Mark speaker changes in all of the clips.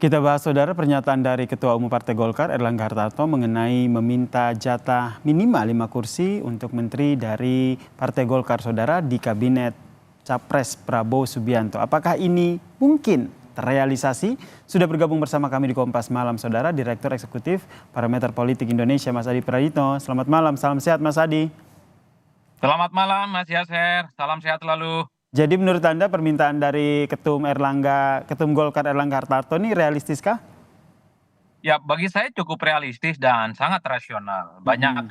Speaker 1: Kita bahas saudara pernyataan dari Ketua Umum Partai Golkar Erlangga Hartarto mengenai meminta jatah minimal 5 kursi untuk menteri dari Partai Golkar saudara di Kabinet Capres Prabowo Subianto. Apakah ini mungkin terrealisasi? Sudah bergabung bersama kami di Kompas Malam saudara Direktur Eksekutif Parameter Politik Indonesia Mas Adi Prayitno. Selamat malam, salam sehat Mas Adi.
Speaker 2: Selamat malam Mas Yaser, salam sehat selalu.
Speaker 1: Jadi menurut Anda permintaan dari Ketum Golkar Erlangga Hartarto ini realistiskah?
Speaker 2: Ya, bagi saya cukup realistis dan sangat rasional. Banyak
Speaker 1: Mm-mm.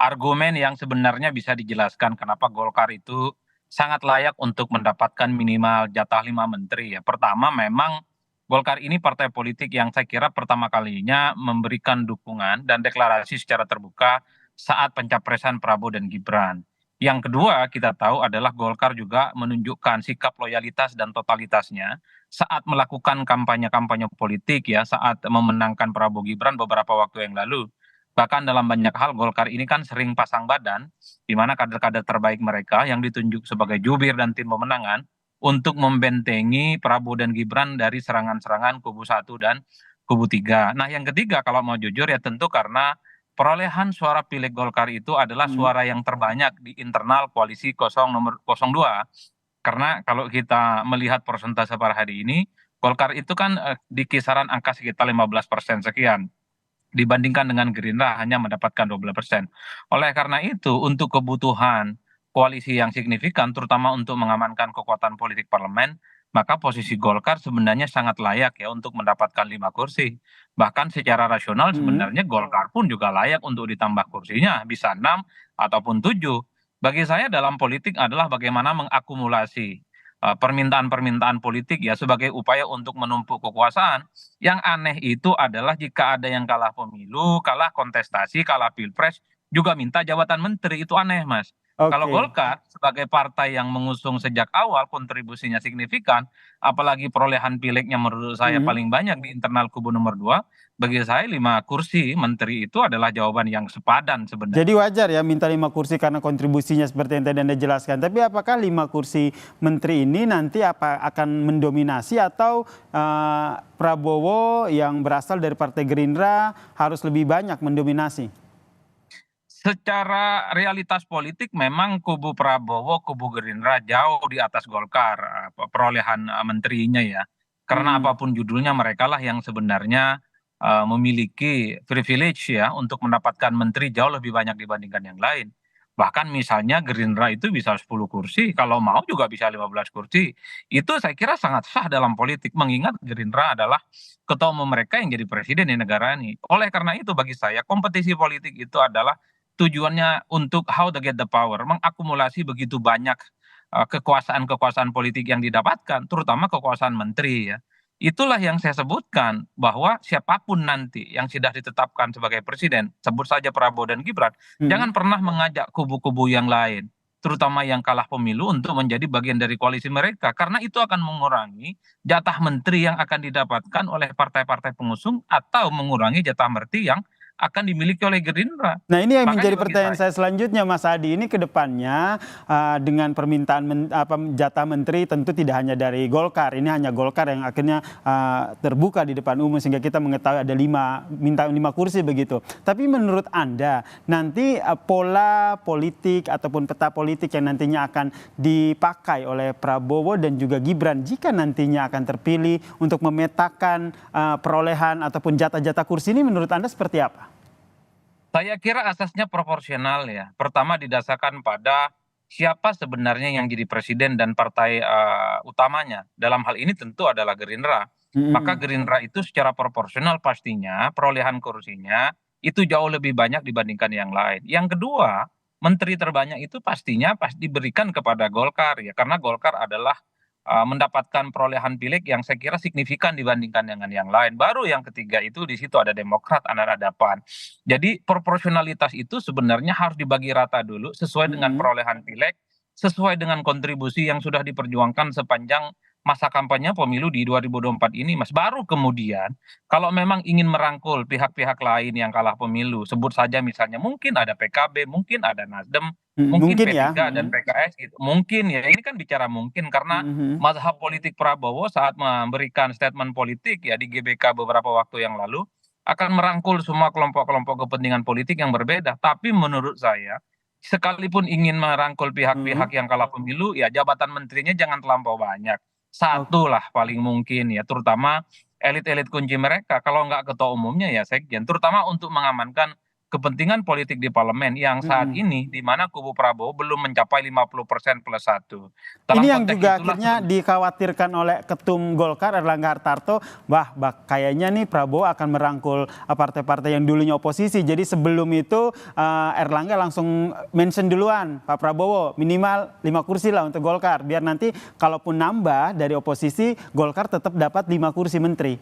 Speaker 2: argumen yang sebenarnya bisa dijelaskan kenapa Golkar itu sangat layak untuk mendapatkan minimal jatah 5 menteri. Ya, pertama memang Golkar ini partai politik yang saya kira pertama kalinya memberikan dukungan dan deklarasi secara terbuka saat pencapresan Prabowo dan Gibran. Yang kedua, kita tahu adalah Golkar juga menunjukkan sikap loyalitas dan totalitasnya saat melakukan kampanye-kampanye politik ya, saat memenangkan Prabowo Gibran beberapa waktu yang lalu. Bahkan dalam banyak hal Golkar ini kan sering pasang badan, di mana kader-kader terbaik mereka yang ditunjuk sebagai jubir dan tim pemenangan untuk membentengi Prabowo dan Gibran dari serangan-serangan kubu 1 dan kubu 3. Nah yang ketiga kalau mau jujur ya tentu karena perolehan suara pileg Golkar itu adalah
Speaker 1: Mm.
Speaker 2: suara yang terbanyak di internal koalisi 0 nomor 02. Karena kalau kita melihat persentase per hari ini, Golkar itu kan di kisaran angka sekitar 15% sekian dibandingkan dengan Gerindra hanya mendapatkan 12%. Oleh karena itu, untuk kebutuhan koalisi yang signifikan, terutama untuk mengamankan kekuatan politik parlemen, maka posisi Golkar sebenarnya sangat layak ya untuk mendapatkan 5 kursi. Bahkan secara rasional
Speaker 1: Mm.
Speaker 2: sebenarnya Golkar pun juga layak untuk ditambah kursinya, bisa 6 ataupun 7. Bagi saya dalam politik adalah bagaimana mengakumulasi permintaan-permintaan politik ya sebagai upaya untuk menumpuk kekuasaan. Yang aneh itu adalah jika ada yang kalah pemilu, kalah kontestasi, kalah pilpres, juga minta jabatan menteri. Itu aneh, Mas. Kalau
Speaker 1: Oke.
Speaker 2: Golkar sebagai partai yang mengusung sejak awal kontribusinya signifikan, apalagi perolehan pilegnya menurut saya
Speaker 1: Mm.
Speaker 2: paling banyak di internal kubu nomor 2, bagi saya 5 kursi menteri itu adalah jawaban yang sepadan
Speaker 1: Jadi
Speaker 2: sebenarnya.
Speaker 1: wajar ya minta 5 kursi karena kontribusinya seperti yang tadi Anda jelaskan. Tapi apakah 5 kursi menteri ini nanti akan mendominasi atau Prabowo yang berasal dari Partai Gerindra harus lebih banyak mendominasi?
Speaker 2: Secara realitas politik memang kubu Prabowo, kubu Gerindra jauh di atas Golkar perolehan menterinya ya. Karena
Speaker 1: Hmm.
Speaker 2: apapun judulnya mereka lah yang sebenarnya memiliki privilege ya untuk mendapatkan menteri jauh lebih banyak dibandingkan yang lain. Bahkan misalnya Gerindra itu bisa 10 kursi, kalau mau juga bisa 15 kursi. Itu saya kira sangat sah dalam politik mengingat Gerindra adalah ketua umum mereka yang jadi presiden di negara ini. Oleh karena itu bagi saya kompetisi politik itu adalah tujuannya untuk how to get the power, mengakumulasi begitu banyak kekuasaan-kekuasaan politik yang didapatkan, terutama kekuasaan menteri ya. Itulah yang saya sebutkan bahwa siapapun nanti yang sudah ditetapkan sebagai presiden, sebut saja Prabowo dan Gibran,
Speaker 1: Hmm.
Speaker 2: jangan pernah mengajak kubu-kubu yang lain, terutama yang kalah pemilu untuk menjadi bagian dari koalisi mereka, karena itu akan mengurangi jatah menteri yang akan didapatkan oleh partai-partai pengusung atau mengurangi jatah menteri yang akan dimiliki oleh Gerindra.
Speaker 1: Nah ini yang
Speaker 2: Makanya
Speaker 1: menjadi
Speaker 2: bagi
Speaker 1: pertanyaan
Speaker 2: saya,
Speaker 1: saya selanjutnya Mas Adi, ini ke depannya dengan permintaan jatah menteri tentu tidak hanya dari Golkar, ini hanya Golkar yang akhirnya terbuka di depan umum sehingga kita mengetahui ada minta 5 kursi begitu. Tapi menurut Anda nanti pola politik ataupun peta politik yang nantinya akan dipakai oleh Prabowo dan juga Gibran jika nantinya akan terpilih untuk memetakan perolehan ataupun jatah-jatah kursi ini menurut Anda seperti apa?
Speaker 2: saya kira asasnya proporsional ya. Pertama didasarkan pada siapa sebenarnya yang jadi presiden dan partai utamanya. Dalam hal ini tentu adalah Gerindra. Maka
Speaker 1: Mm-mm.
Speaker 2: Gerindra itu secara proporsional pastinya perolehan kursinya itu jauh lebih banyak dibandingkan yang lain. Yang kedua, menteri terbanyak itu pastinya pasti diberikan kepada Golkar ya, karena Golkar adalah mendapatkan perolehan pileg yang saya kira signifikan dibandingkan dengan yang lain. Baru yang ketiga itu di situ ada Demokrat, ada PAN. Jadi proporsionalitas itu sebenarnya harus dibagi rata dulu sesuai dengan
Speaker 1: Mm-mm.
Speaker 2: perolehan pileg, sesuai dengan kontribusi yang sudah diperjuangkan sepanjang masa kampanye pemilu di 2024 ini, Mas. Baru kemudian kalau memang ingin merangkul pihak-pihak lain yang kalah pemilu, sebut saja misalnya mungkin ada PKB, mungkin ada Nasdem, mungkin
Speaker 1: Mungkin ya.
Speaker 2: P3 dan PKS gitu. Mungkin ya, ini kan bicara mungkin karena
Speaker 1: Mhm.
Speaker 2: mazhab politik Prabowo saat memberikan statement politik ya di GBK beberapa waktu yang lalu akan merangkul semua kelompok-kelompok kepentingan politik yang berbeda. Tapi menurut saya, sekalipun ingin merangkul
Speaker 1: Mhm.
Speaker 2: pihak-pihak yang kalah pemilu, ya jabatan menterinya jangan terlampau banyak.
Speaker 1: Ok.
Speaker 2: Satu lah paling mungkin ya, terutama elit-elit kunci mereka. Kalau nggak ketua umumnya ya sekjen, terutama untuk mengamankan kepentingan politik di parlemen yang saat
Speaker 1: Mhm.
Speaker 2: ini di mana kubu Prabowo belum mencapai 50% plus satu. Dalam
Speaker 1: Ini yang
Speaker 2: konteks
Speaker 1: juga
Speaker 2: itulah
Speaker 1: akhirnya
Speaker 2: sebenarnya.
Speaker 1: dikhawatirkan oleh Ketum Golkar Erlangga Hartarto, kayaknya nih Prabowo akan merangkul partai-partai yang dulunya oposisi. Jadi sebelum itu Erlangga langsung mention duluan, Pak Prabowo minimal 5 kursi lah untuk Golkar. Biar nanti kalaupun nambah dari oposisi, Golkar tetap dapat 5 kursi menteri.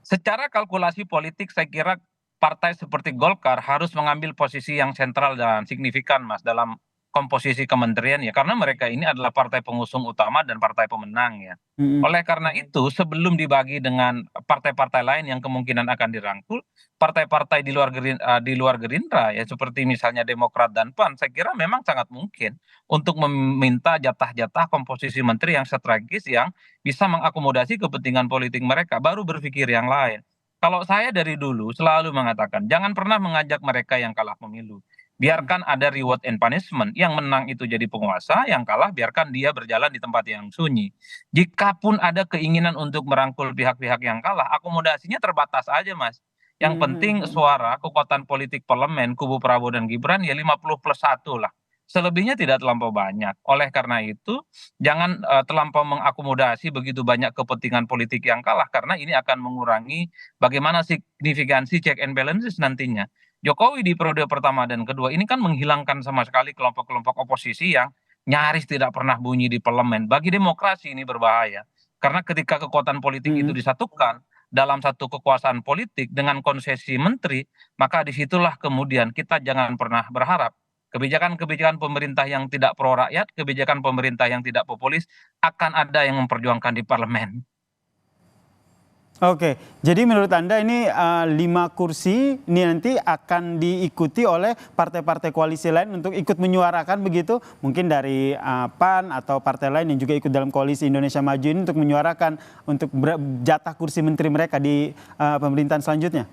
Speaker 2: Secara kalkulasi politik saya kira partai seperti Golkar harus mengambil posisi yang sentral dan signifikan Mas dalam komposisi kementerian ya karena mereka ini adalah partai pengusung utama dan partai pemenang ya.
Speaker 1: Mhm.
Speaker 2: Oleh karena itu sebelum dibagi dengan partai-partai lain yang kemungkinan akan dirangkul, partai-partai di luar Gerindra ya seperti misalnya Demokrat dan PAN saya kira memang sangat mungkin untuk meminta jatah-jatah komposisi menteri yang strategis yang bisa mengakomodasi kepentingan politik mereka, baru berpikir yang lain. Kalau saya dari dulu selalu mengatakan, jangan pernah mengajak mereka yang kalah pemilu. Biarkan ada reward and punishment, yang menang itu jadi penguasa, yang kalah biarkan dia berjalan di tempat yang sunyi. Jikapun ada keinginan untuk merangkul pihak-pihak yang kalah, akomodasinya terbatas aja, Mas. Yang penting
Speaker 1: Mhm.
Speaker 2: suara, kekuatan politik parlemen, kubu Prabowo dan Gibran ya 50 plus 1 lah. Selebihnya tidak terlampau banyak. Oleh karena itu, jangan terlampau mengakomodasi begitu banyak kepentingan politik yang kalah karena ini akan mengurangi bagaimana signifikansi check and balances nantinya. Jokowi di periode pertama dan kedua ini kan menghilangkan sama sekali kelompok-kelompok oposisi yang nyaris tidak pernah bunyi di parlemen. Bagi demokrasi ini berbahaya. Karena ketika kekuatan politik itu
Speaker 1: Mhm.
Speaker 2: disatukan dalam satu kekuasaan politik dengan konsesi menteri, maka disitulah kemudian kita jangan pernah berharap kebijakan-kebijakan pemerintah yang tidak pro rakyat, kebijakan pemerintah yang tidak populis akan ada yang memperjuangkan di parlemen.
Speaker 1: Oke, jadi menurut Anda ini 5 kursi ini nanti akan diikuti oleh partai-partai koalisi lain untuk ikut menyuarakan begitu? Mungkin dari PAN atau partai lain yang juga ikut dalam koalisi Indonesia Maju ini untuk menyuarakan untuk jatah kursi menteri mereka di pemerintahan selanjutnya?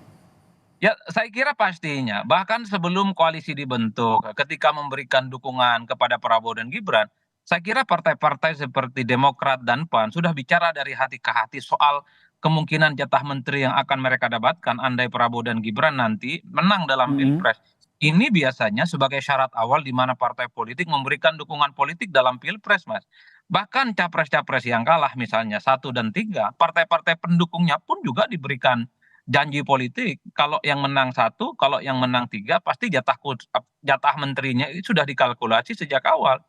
Speaker 2: Ya, saya kira pastinya. Bahkan sebelum koalisi dibentuk, ketika memberikan dukungan kepada Prabowo dan Gibran, saya kira partai-partai seperti Demokrat dan PAN sudah bicara dari hati ke hati soal kemungkinan jatah menteri yang akan mereka dapatkan andai Prabowo dan Gibran nanti menang dalam
Speaker 1: Mhm.
Speaker 2: Pilpres. Ini biasanya sebagai syarat awal di mana partai politik memberikan dukungan politik dalam Pilpres, Mas. Bahkan capres-capres yang kalah misalnya 1 dan 3, partai-partai pendukungnya pun juga diberikan janji politik kalau yang menang 1, kalau yang menang 3 pasti jatah menterinya itu sudah dikalkulasi sejak awal.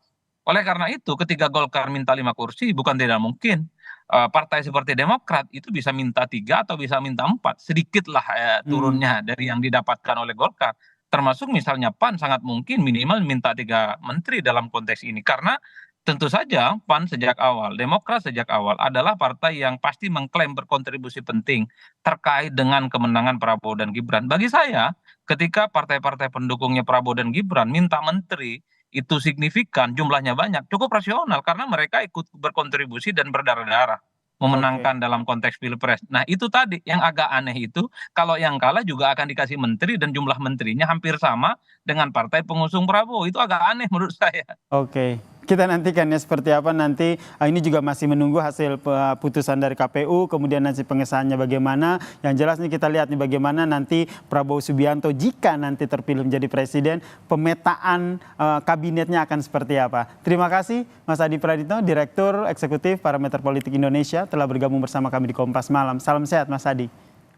Speaker 2: Oleh karena itu ketika Golkar minta 5 kursi bukan tidak mungkin, partai seperti Demokrat itu bisa minta 3 atau bisa minta 4, sedikitlah,
Speaker 1: Mhm.
Speaker 2: turunnya dari yang didapatkan oleh Golkar. Termasuk misalnya PAN sangat mungkin minimal minta 3 menteri dalam konteks ini, karena tentu saja PAN sejak awal, Demokrat sejak awal adalah partai yang pasti mengklaim berkontribusi penting terkait dengan kemenangan Prabowo dan Gibran. Bagi saya, ketika partai-partai pendukungnya Prabowo dan Gibran minta menteri itu signifikan, jumlahnya banyak, cukup rasional karena mereka ikut berkontribusi dan berdarah-darah
Speaker 1: Oke.
Speaker 2: memenangkan dalam konteks Pilpres. Nah, itu tadi yang agak aneh itu kalau yang kalah juga akan dikasih menteri dan jumlah menterinya hampir sama dengan partai pengusung Prabowo. Itu agak aneh menurut saya.
Speaker 1: Oke, kita nantikan ya seperti apa nanti. Ini juga masih menunggu hasil putusan dari KPU, kemudian nanti pengesahannya bagaimana. Yang jelas nih kita lihat nih bagaimana nanti Prabowo Subianto jika nanti terpilih menjadi presiden, pemetaan kabinetnya akan seperti apa. Terima kasih Mas Adi Praditno, Direktur Eksekutif Parameter Politik Indonesia telah bergabung bersama kami di Kompas Malam. Salam sehat Mas Adi.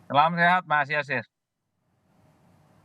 Speaker 2: Salam sehat, Mas Yasir.